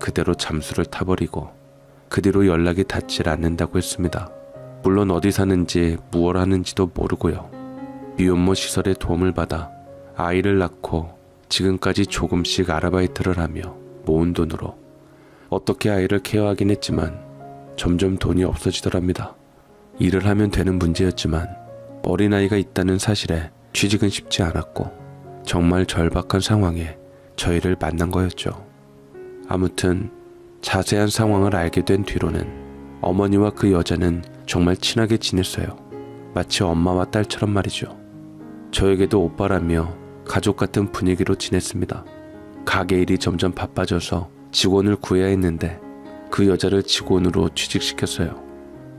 그대로 잠수를 타버리고 그 뒤로 연락이 닿질 않는다고 했습니다. 물론 어디 사는지 무얼 하는지도 모르고요. 미혼모 시설의 도움을 받아 아이를 낳고 지금까지 조금씩 아르바이트를 하며 모은 돈으로 어떻게 아이를 케어하긴 했지만 점점 돈이 없어지더랍니다. 일을 하면 되는 문제였지만 어린아이가 있다는 사실에 취직은 쉽지 않았고 정말 절박한 상황에 저희를 만난 거였죠. 아무튼 자세한 상황을 알게 된 뒤로는 어머니와 그 여자는 정말 친하게 지냈어요. 마치 엄마와 딸처럼 말이죠. 저에게도 오빠라며 가족 같은 분위기로 지냈습니다. 가게 일이 점점 바빠져서 직원을 구해야 했는데 그 여자를 직원으로 취직시켰어요.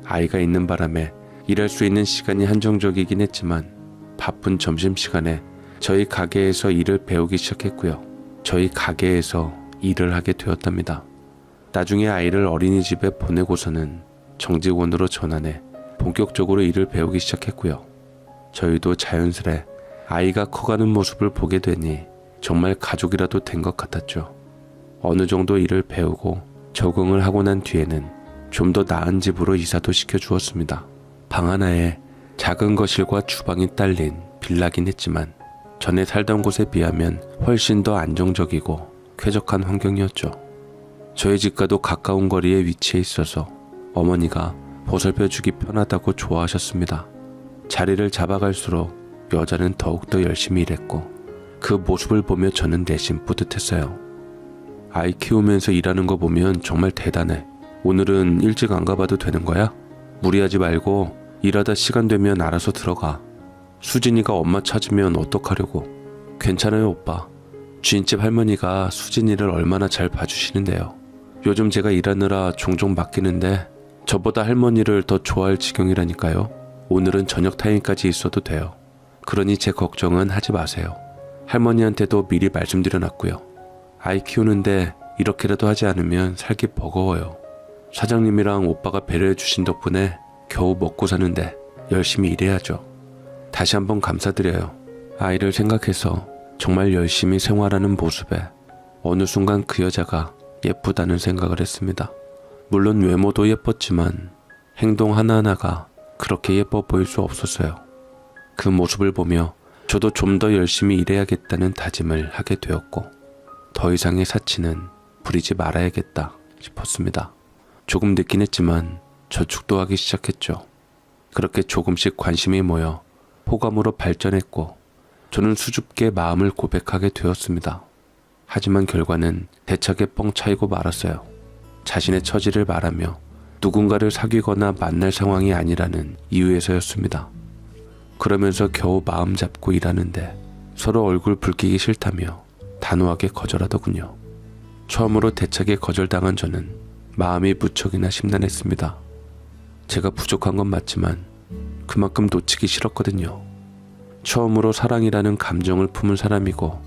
아이가 있는 바람에 일할 수 있는 시간이 한정적이긴 했지만 바쁜 점심시간에 저희 가게에서 일을 배우기 시작했고요. 저희 가게에서 일을 하게 되었답니다. 나중에 아이를 어린이집에 보내고서는 정직원으로 전환해 본격적으로 일을 배우기 시작했고요. 저희도 자연스레 아이가 커가는 모습을 보게 되니 정말 가족이라도 된 것 같았죠. 어느 정도 일을 배우고 적응을 하고 난 뒤에는 좀 더 나은 집으로 이사도 시켜주었습니다. 방 하나에 작은 거실과 주방이 딸린 빌라긴 했지만 전에 살던 곳에 비하면 훨씬 더 안정적이고 쾌적한 환경이었죠. 저희 집과도 가까운 거리에 위치해 있어서 어머니가 보살펴 주기 편하다고 좋아하셨습니다. 자리를 잡아갈수록 여자는 더욱더 열심히 일했고 그 모습을 보며 저는 내심 뿌듯했어요. 아이 키우면서 일하는 거 보면 정말 대단해. 오늘은 일찍 안 가봐도 되는 거야? 무리하지 말고 일하다 시간 되면 알아서 들어가. 수진이가 엄마 찾으면 어떡하려고. 괜찮아요 오빠. 주인집 할머니가 수진이를 얼마나 잘 봐주시는데요. 요즘 제가 일하느라 종종 맡기는데 저보다 할머니를 더 좋아할 지경이라니까요. 오늘은 저녁 타임까지 있어도 돼요. 그러니 제 걱정은 하지 마세요. 할머니한테도 미리 말씀드려놨고요. 아이 키우는데 이렇게라도 하지 않으면 살기 버거워요. 사장님이랑 오빠가 배려해 주신 덕분에 겨우 먹고 사는데 열심히 일해야죠. 다시 한번 감사드려요. 아이를 생각해서 정말 열심히 생활하는 모습에 어느 순간 그 여자가 예쁘다는 생각을 했습니다. 물론 외모도 예뻤지만 행동 하나하나가 그렇게 예뻐 보일 수 없었어요. 그 모습을 보며 저도 좀 더 열심히 일해야겠다는 다짐을 하게 되었고 더 이상의 사치는 부리지 말아야겠다 싶었습니다. 조금 늦긴 했지만 저축도 하기 시작했죠. 그렇게 조금씩 관심이 모여 호감으로 발전했고 저는 수줍게 마음을 고백하게 되었습니다. 하지만 결과는 대차게 뻥 차이고 말았어요. 자신의 처지를 말하며 누군가를 사귀거나 만날 상황이 아니라는 이유에서였습니다. 그러면서 겨우 마음 잡고 일하는데 서로 얼굴 붉히기 싫다며 단호하게 거절하더군요. 처음으로 대차게 거절당한 저는 마음이 무척이나 심란했습니다. 제가 부족한 건 맞지만 그만큼 놓치기 싫었거든요. 처음으로 사랑이라는 감정을 품은 사람이고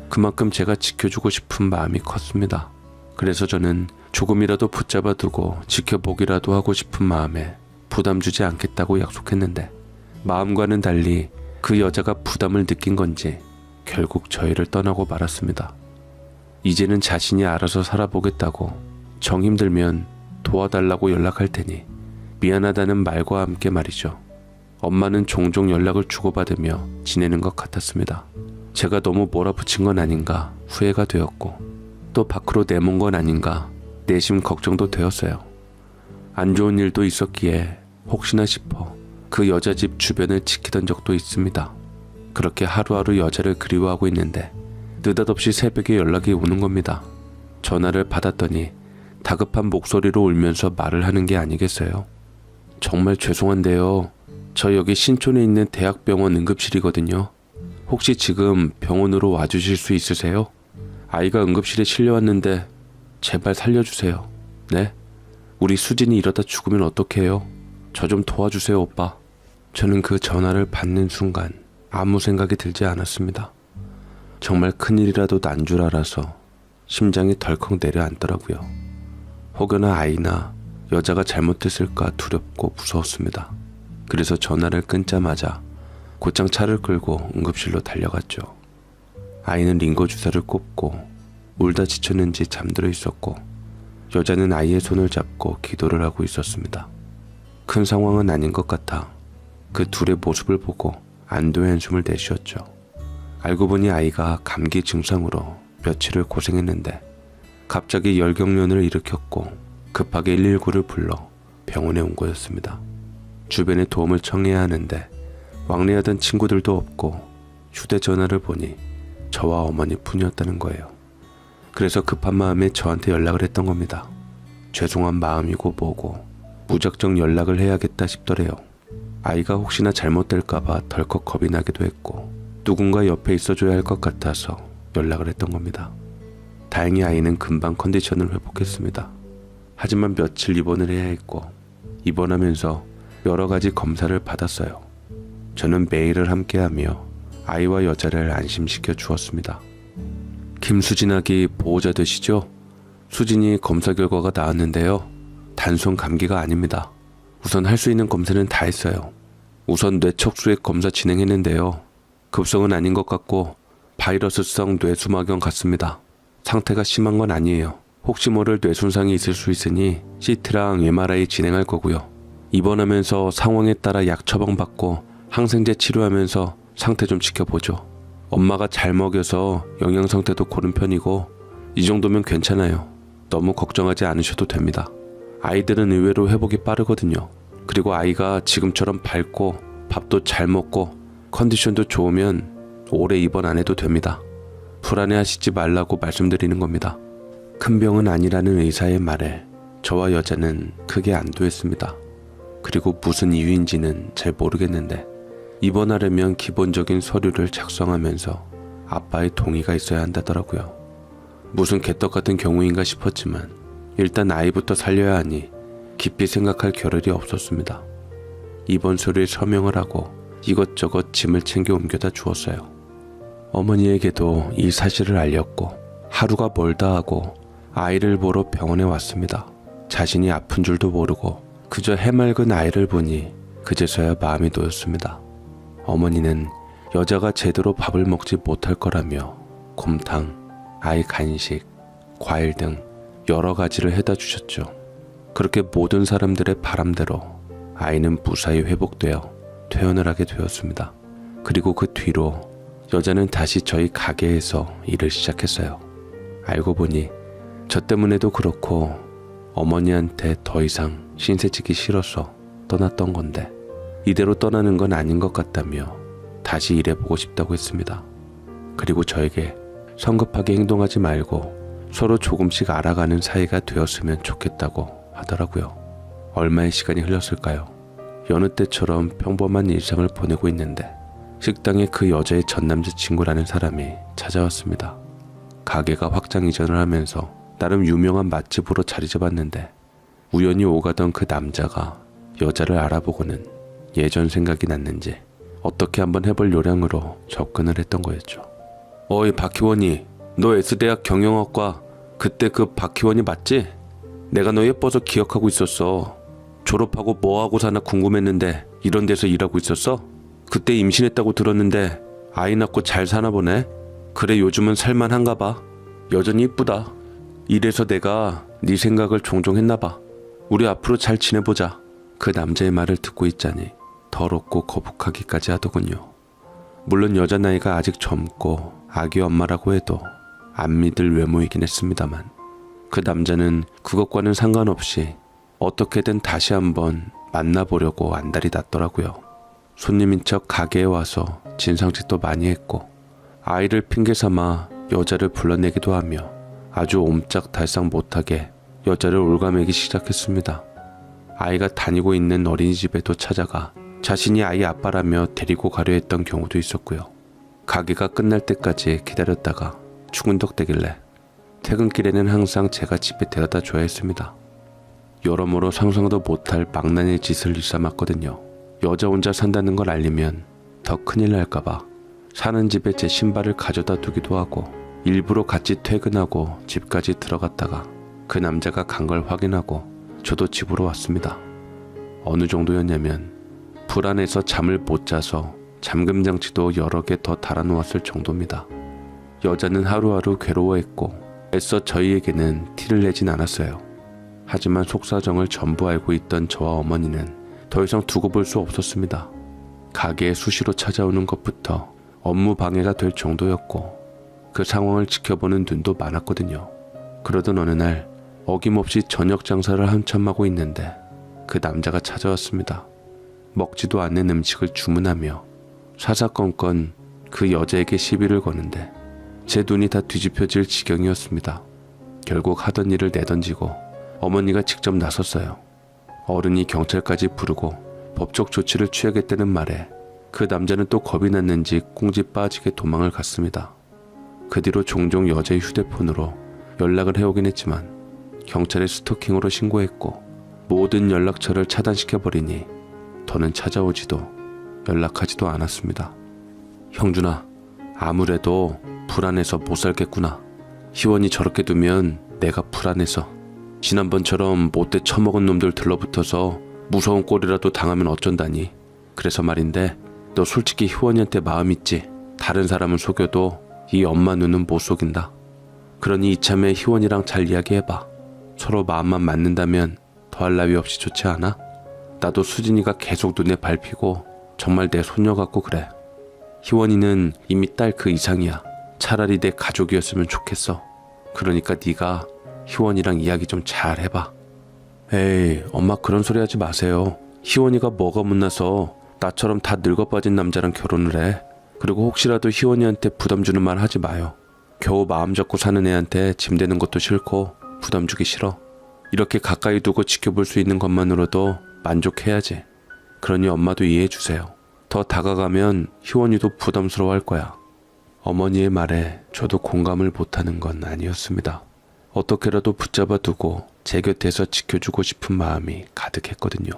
그만큼 제가 지켜주고 싶은 마음이 컸습니다. 그래서 저는 조금이라도 붙잡아두고 지켜보기라도 하고 싶은 마음에 부담 주지 않겠다고 약속했는데 마음과는 달리 그 여자가 부담을 느낀 건지 결국 저희를 떠나고 말았습니다. 이제는 자신이 알아서 살아보겠다고 정 힘들면 도와달라고 연락할 테니 미안하다는 말과 함께 말이죠. 엄마는 종종 연락을 주고받으며 지내는 것 같았습니다. 제가 너무 몰아붙인 건 아닌가 후회가 되었고 또 밖으로 내몬 건 아닌가 내심 걱정도 되었어요. 안 좋은 일도 있었기에 혹시나 싶어 그 여자 집 주변을 지키던 적도 있습니다. 그렇게 하루하루 여자를 그리워하고 있는데 느닷없이 새벽에 연락이 오는 겁니다. 전화를 받았더니 다급한 목소리로 울면서 말을 하는 게 아니겠어요? 정말 죄송한데요. 저 여기 신촌에 있는 대학병원 응급실이거든요. 혹시 지금 병원으로 와주실 수 있으세요? 아이가 응급실에 실려왔는데 제발 살려주세요. 네? 우리 수진이 이러다 죽으면 어떡해요? 저 좀 도와주세요 오빠. 저는 그 전화를 받는 순간 아무 생각이 들지 않았습니다. 정말 큰일이라도 난 줄 알아서 심장이 덜컥 내려앉더라고요. 혹여나 아이나 여자가 잘못했을까 두렵고 무서웠습니다. 그래서 전화를 끊자마자 곧장 차를 끌고 응급실로 달려갔죠. 아이는 링거 주사를 꽂고 울다 지쳤는지 잠들어 있었고 여자는 아이의 손을 잡고 기도를 하고 있었습니다. 큰 상황은 아닌 것 같아 그 둘의 모습을 보고 안도의 한숨을 내쉬었죠. 알고 보니 아이가 감기 증상으로 며칠을 고생했는데 갑자기 열경련을 일으켰고 급하게 119를 불러 병원에 온 거였습니다. 주변에 도움을 청해야 하는데 왕래하던 친구들도 없고 휴대전화를 보니 저와 어머니뿐이었다는 거예요. 그래서 급한 마음에 저한테 연락을 했던 겁니다. 죄송한 마음이고 뭐고 무작정 연락을 해야겠다 싶더래요. 아이가 혹시나 잘못될까봐 덜컥 겁이 나기도 했고 누군가 옆에 있어줘야 할 것 같아서 연락을 했던 겁니다. 다행히 아이는 금방 컨디션을 회복했습니다. 하지만 며칠 입원을 해야 했고 입원하면서 여러 가지 검사를 받았어요. 저는 매일을 함께하며 아이와 여자를 안심시켜 주었습니다. 김수진 아기 보호자 되시죠? 수진이 검사 결과가 나왔는데요. 단순 감기가 아닙니다. 우선 할 수 있는 검사는 다 했어요. 우선 뇌척수액 검사 진행했는데요. 급성은 아닌 것 같고 바이러스성 뇌수막염 같습니다. 상태가 심한 건 아니에요. 혹시 모를 뇌손상이 있을 수 있으니 CT랑 MRI 진행할 거고요. 입원하면서 상황에 따라 약 처방받고 항생제 치료하면서 상태 좀 지켜보죠. 엄마가 잘 먹여서 영양 상태도 고른 편이고 이 정도면 괜찮아요. 너무 걱정하지 않으셔도 됩니다. 아이들은 의외로 회복이 빠르거든요. 그리고 아이가 지금처럼 밝고 밥도 잘 먹고 컨디션도 좋으면 오래 입원 안 해도 됩니다. 불안해하시지 말라고 말씀드리는 겁니다. 큰 병은 아니라는 의사의 말에 저와 여자는 크게 안도했습니다. 그리고 무슨 이유인지는 잘 모르겠는데 입원하려면 기본적인 서류를 작성하면서 아빠의 동의가 있어야 한다더라고요. 무슨 개떡 같은 경우인가 싶었지만 일단 아이부터 살려야 하니 깊이 생각할 겨를이 없었습니다. 입원 서류에 서명을 하고 이것저것 짐을 챙겨 옮겨다 주었어요. 어머니에게도 이 사실을 알렸고 하루가 멀다 하고 아이를 보러 병원에 왔습니다. 자신이 아픈 줄도 모르고 그저 해맑은 아이를 보니 그제서야 마음이 놓였습니다. 어머니는 여자가 제대로 밥을 먹지 못할 거라며 곰탕, 아이 간식, 과일 등 여러 가지를 해다 주셨죠. 그렇게 모든 사람들의 바람대로 아이는 무사히 회복되어 퇴원을 하게 되었습니다. 그리고 그 뒤로 여자는 다시 저희 가게에서 일을 시작했어요. 알고 보니 저 때문에도 그렇고 어머니한테 더 이상 신세지기 싫어서 떠났던 건데 이대로 떠나는 건 아닌 것 같다며 다시 일해보고 싶다고 했습니다. 그리고 저에게 성급하게 행동하지 말고 서로 조금씩 알아가는 사이가 되었으면 좋겠다고 하더라고요. 얼마의 시간이 흘렀을까요? 여느 때처럼 평범한 일상을 보내고 있는데 식당에 그 여자의 전 남자친구라는 사람이 찾아왔습니다. 가게가 확장 이전을 하면서 나름 유명한 맛집으로 자리 잡았는데 우연히 오가던 그 남자가 여자를 알아보고는 예전 생각이 났는지 어떻게 한번 해볼 요량으로 접근을 했던 거였죠. 어이 박희원이, 너 S대학 경영학과 그때 그 박희원이 맞지? 내가 너 예뻐서 기억하고 있었어. 졸업하고 뭐하고 사나 궁금했는데 이런 데서 일하고 있었어? 그때 임신했다고 들었는데 아이 낳고 잘 사나 보네. 그래 요즘은 살만한가 봐. 여전히 이쁘다. 이래서 내가 네 생각을 종종 했나 봐. 우리 앞으로 잘 지내보자. 그 남자의 말을 듣고 있자니 더럽고 거북하기까지 하더군요. 물론 여자 나이가 아직 젊고 아기 엄마라고 해도 안 믿을 외모이긴 했습니다만 그 남자는 그것과는 상관없이 어떻게든 다시 한번 만나보려고 안달이 났더라고요. 손님인 척 가게에 와서 진상짓도 많이 했고 아이를 핑계 삼아 여자를 불러내기도 하며 아주 옴짝달싹 못하게 여자를 올가매기 시작했습니다. 아이가 다니고 있는 어린이집에도 찾아가 자신이 아이 아빠라며 데리고 가려 했던 경우도 있었고요. 가게가 끝날 때까지 기다렸다가 추근덕대길래 퇴근길에는 항상 제가 집에 데려다 줘야 했습니다. 여러모로 상상도 못할 망나니 짓을 일삼았거든요. 여자 혼자 산다는 걸 알리면 더 큰일 날까봐 사는 집에 제 신발을 가져다 두기도 하고 일부러 같이 퇴근하고 집까지 들어갔다가 그 남자가 간 걸 확인하고 저도 집으로 왔습니다. 어느 정도였냐면 불안해서 잠을 못 자서 잠금 장치도 여러 개 더 달아놓았을 정도입니다. 여자는 하루하루 괴로워했고 애써 저희에게는 티를 내진 않았어요. 하지만 속사정을 전부 알고 있던 저와 어머니는 더 이상 두고 볼 수 없었습니다. 가게에 수시로 찾아오는 것부터 업무 방해가 될 정도였고 그 상황을 지켜보는 눈도 많았거든요. 그러던 어느 날 어김없이 저녁 장사를 한참 하고 있는데 그 남자가 찾아왔습니다. 먹지도 않는 음식을 주문하며 사사건건 그 여자에게 시비를 거는데 제 눈이 다 뒤집혀질 지경이었습니다. 결국 하던 일을 내던지고 어머니가 직접 나섰어요. 어른이 경찰까지 부르고 법적 조치를 취하겠다는 말에 그 남자는 또 겁이 났는지 꽁지 빠지게 도망을 갔습니다. 그 뒤로 종종 여자의 휴대폰으로 연락을 해오긴 했지만 경찰에 스토킹으로 신고했고 모든 연락처를 차단시켜버리니 더는 찾아오지도 연락하지도 않았습니다. 형준아, 아무래도 불안해서 못 살겠구나. 희원이 저렇게 두면 내가 불안해서 지난번처럼 못돼 처먹은 놈들 들러붙어서 무서운 꼴이라도 당하면 어쩐다니. 그래서 말인데 너 솔직히 희원이한테 마음 있지? 다른 사람은 속여도 이 엄마 눈은 못 속인다. 그러니 이참에 희원이랑 잘 이야기해봐. 서로 마음만 맞는다면 더할 나위 없이 좋지 않아? 나도 수진이가 계속 눈에 밟히고 정말 내 손녀 같고 그래. 희원이는 이미 딸 그 이상이야. 차라리 내 가족이었으면 좋겠어. 그러니까 네가 희원이랑 이야기 좀 잘 해봐. 에이, 엄마 그런 소리 하지 마세요. 희원이가 뭐가 못나서 나처럼 다 늙어 빠진 남자랑 결혼을 해. 그리고 혹시라도 희원이한테 부담 주는 말 하지 마요. 겨우 마음 잡고 사는 애한테 짐 되는 것도 싫고 부담 주기 싫어. 이렇게 가까이 두고 지켜볼 수 있는 것만으로도 만족해야지. 그러니 엄마도 이해해 주세요. 더 다가가면 희원이도 부담스러워할 거야. 어머니의 말에 저도 공감을 못하는 건 아니었습니다. 어떻게라도 붙잡아 두고 제 곁에서 지켜주고 싶은 마음이 가득했거든요.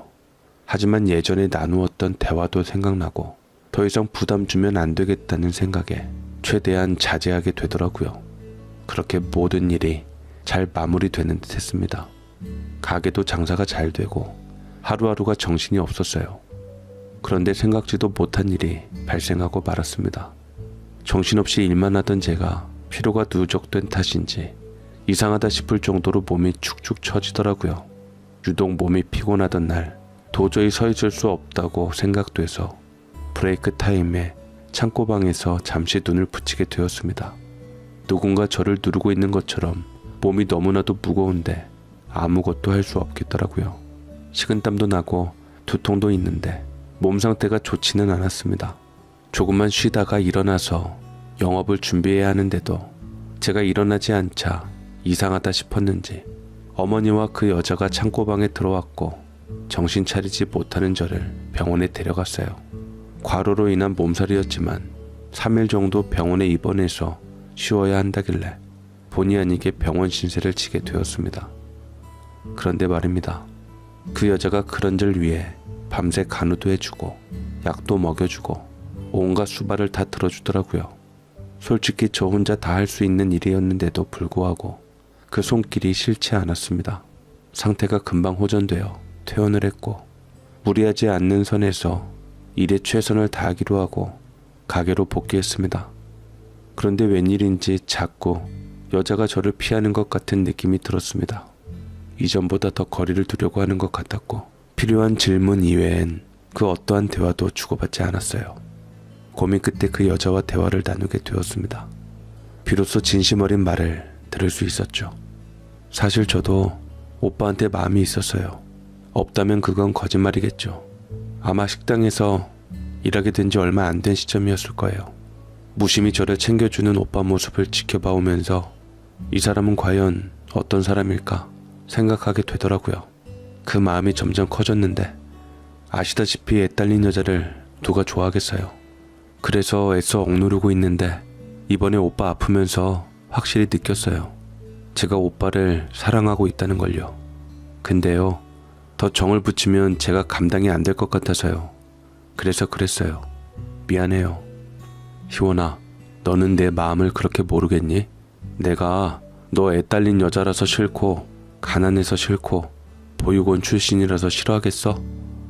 하지만 예전에 나누었던 대화도 생각나고 더 이상 부담 주면 안 되겠다는 생각에 최대한 자제하게 되더라고요. 그렇게 모든 일이 잘 마무리되는 듯 했습니다. 가게도 장사가 잘 되고 하루하루가 정신이 없었어요. 그런데 생각지도 못한 일이 발생하고 말았습니다. 정신없이 일만 하던 제가 피로가 누적된 탓인지 이상하다 싶을 정도로 몸이 축축 처지더라고요. 유독 몸이 피곤하던 날 도저히 서 있을 수 없다고 생각돼서 브레이크 타임에 창고방에서 잠시 눈을 붙이게 되었습니다. 누군가 저를 누르고 있는 것처럼 몸이 너무나도 무거운데 아무것도 할 수 없겠더라고요. 식은땀도 나고 두통도 있는데 몸 상태가 좋지는 않았습니다. 조금만 쉬다가 일어나서 영업을 준비해야 하는데도 제가 일어나지 않자 이상하다 싶었는지 어머니와 그 여자가 창고방에 들어왔고 정신 차리지 못하는 저를 병원에 데려갔어요. 과로로 인한 몸살이었지만 3일 정도 병원에 입원해서 쉬어야 한다길래 본의 아니게 병원 신세를 지게 되었습니다. 그런데 말입니다. 그 여자가 그런 절 위해 밤새 간호도 해주고 약도 먹여주고 온갖 수발을 다 들어주더라고요. 솔직히 저 혼자 다 할 수 있는 일이었는데도 불구하고 그 손길이 싫지 않았습니다. 상태가 금방 호전되어 퇴원을 했고 무리하지 않는 선에서 일에 최선을 다하기로 하고 가게로 복귀했습니다. 그런데 웬일인지 자꾸 여자가 저를 피하는 것 같은 느낌이 들었습니다. 이전보다 더 거리를 두려고 하는 것 같았고 필요한 질문 이외엔 그 어떠한 대화도 주고받지 않았어요. 고민 끝에 그 여자와 대화를 나누게 되었습니다. 비로소 진심 어린 말을 들을 수 있었죠. 사실 저도 오빠한테 마음이 있었어요. 없다면 그건 거짓말이겠죠. 아마 식당에서 일하게 된 지 얼마 안 된 시점이었을 거예요. 무심히 저를 챙겨주는 오빠 모습을 지켜봐오면서 이 사람은 과연 어떤 사람일까 생각하게 되더라고요. 그 마음이 점점 커졌는데 아시다시피 애딸린 여자를 누가 좋아하겠어요. 그래서 애써 억누르고 있는데 이번에 오빠 아프면서 확실히 느꼈어요. 제가 오빠를 사랑하고 있다는 걸요. 근데요, 더 정을 붙이면 제가 감당이 안 될 것 같아서요. 그래서 그랬어요. 미안해요. 희원아, 너는 내 마음을 그렇게 모르겠니? 내가 너 애 딸린 여자라서 싫고 가난해서 싫고 보육원 출신이라서 싫어하겠어?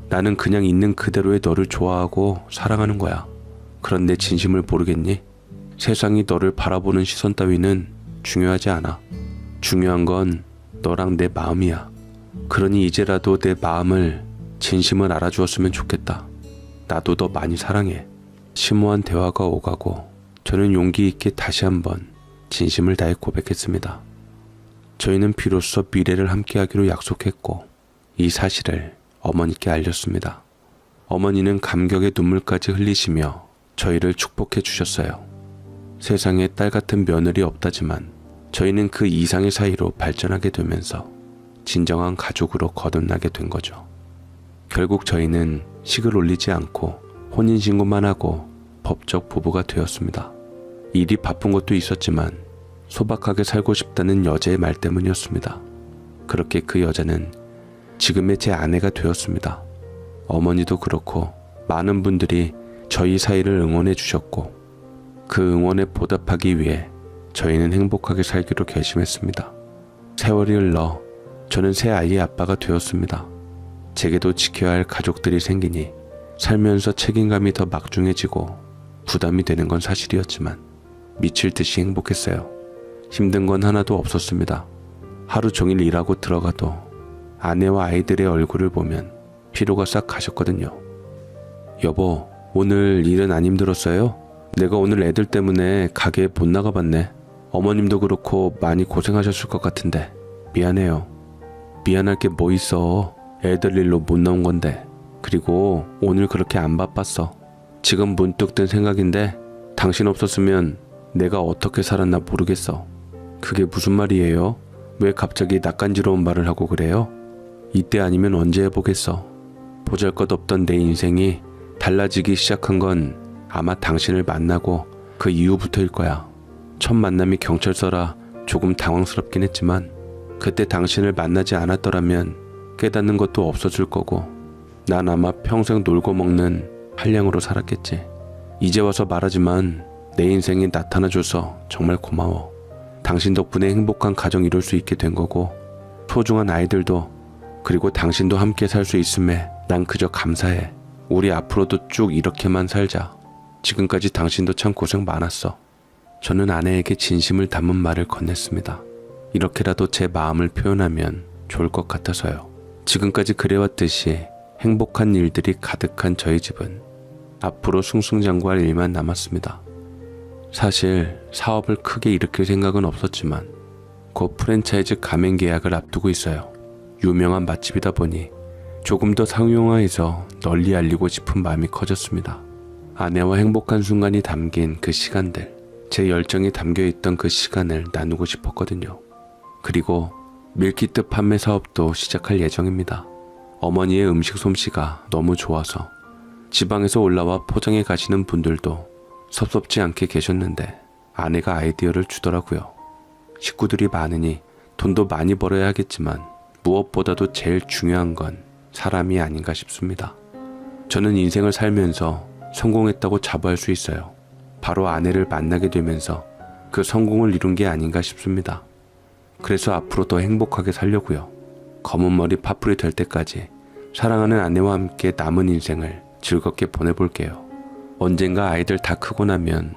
나는 그냥 있는 그대로의 너를 좋아하고 사랑하는 거야. 그런 내 진심을 모르겠니? 세상이 너를 바라보는 시선 따위는 중요하지 않아. 중요한 건 너랑 내 마음이야. 그러니 이제라도 내 마음을 진심을 알아주었으면 좋겠다. 나도 너 많이 사랑해. 심오한 대화가 오가고 저는 용기 있게 다시 한번 진심을 다해 고백했습니다. 저희는 비로소 미래를 함께하기로 약속했고 이 사실을 어머니께 알렸습니다. 어머니는 감격의 눈물까지 흘리시며 저희를 축복해 주셨어요. 세상에 딸 같은 며느리 없다지만 저희는 그 이상의 사이로 발전하게 되면서 진정한 가족으로 거듭나게 된 거죠. 결국 저희는 식을 올리지 않고 혼인신고만 하고 법적 부부가 되었습니다. 일이 바쁜 것도 있었지만 소박하게 살고 싶다는 여자의 말 때문이었습니다. 그렇게 그 여자는 지금의 제 아내가 되었습니다. 어머니도 그렇고 많은 분들이 저희 사이를 응원해 주셨고 그 응원에 보답하기 위해 저희는 행복하게 살기로 결심했습니다. 세월이 흘러 저는 새 아이의 아빠가 되었습니다. 제게도 지켜야 할 가족들이 생기니 살면서 책임감이 더 막중해지고 부담이 되는 건 사실이었지만 미칠 듯이 행복했어요. 힘든 건 하나도 없었습니다. 하루 종일 일하고 들어가도 아내와 아이들의 얼굴을 보면 피로가 싹 가셨거든요. 여보, 오늘 일은 안 힘들었어요? 내가 오늘 애들 때문에 가게에 못 나가봤네. 어머님도 그렇고 많이 고생하셨을 것 같은데 미안해요. 미안할 게 뭐 있어. 애들 일로 못 나온 건데. 그리고 오늘 그렇게 안 바빴어. 지금 문득 든 생각인데 당신 없었으면 내가 어떻게 살았나 모르겠어. 그게 무슨 말이에요? 왜 갑자기 낯간지러운 말을 하고 그래요? 이때 아니면 언제 해보겠어. 보잘것없던 내 인생이 달라지기 시작한 건 아마 당신을 만나고 그 이후부터일 거야. 첫 만남이 경찰서라 조금 당황스럽긴 했지만 그때 당신을 만나지 않았더라면 깨닫는 것도 없어질 거고 난 아마 평생 놀고 먹는 한량으로 살았겠지. 이제 와서 말하지만 내 인생에 나타나줘서 정말 고마워. 당신 덕분에 행복한 가정 이룰 수 있게 된 거고 소중한 아이들도 그리고 당신도 함께 살 수 있음에 난 그저 감사해. 우리 앞으로도 쭉 이렇게만 살자. 지금까지 당신도 참 고생 많았어. 저는 아내에게 진심을 담은 말을 건넸습니다. 이렇게라도 제 마음을 표현하면 좋을 것 같아서요. 지금까지 그래왔듯이 행복한 일들이 가득한 저희 집은 앞으로 승승장구할 일만 남았습니다. 사실 사업을 크게 일으킬 생각은 없었지만 곧 프랜차이즈 가맹 계약을 앞두고 있어요. 유명한 맛집이다 보니 조금 더 상용화해서 널리 알리고 싶은 마음이 커졌습니다. 아내와 행복한 순간이 담긴 그 시간들, 제 열정이 담겨있던 그 시간을 나누고 싶었거든요. 그리고 밀키트 판매 사업도 시작할 예정입니다. 어머니의 음식 솜씨가 너무 좋아서 지방에서 올라와 포장해 가시는 분들도 섭섭지 않게 계셨는데 아내가 아이디어를 주더라고요. 식구들이 많으니 돈도 많이 벌어야 하겠지만 무엇보다도 제일 중요한 건 사람이 아닌가 싶습니다. 저는 인생을 살면서 성공했다고 자부할 수 있어요. 바로 아내를 만나게 되면서 그 성공을 이룬 게 아닌가 싶습니다. 그래서 앞으로 더 행복하게 살려고요. 검은 머리 파풀이 될 때까지 사랑하는 아내와 함께 남은 인생을 즐겁게 보내볼게요. 언젠가 아이들 다 크고 나면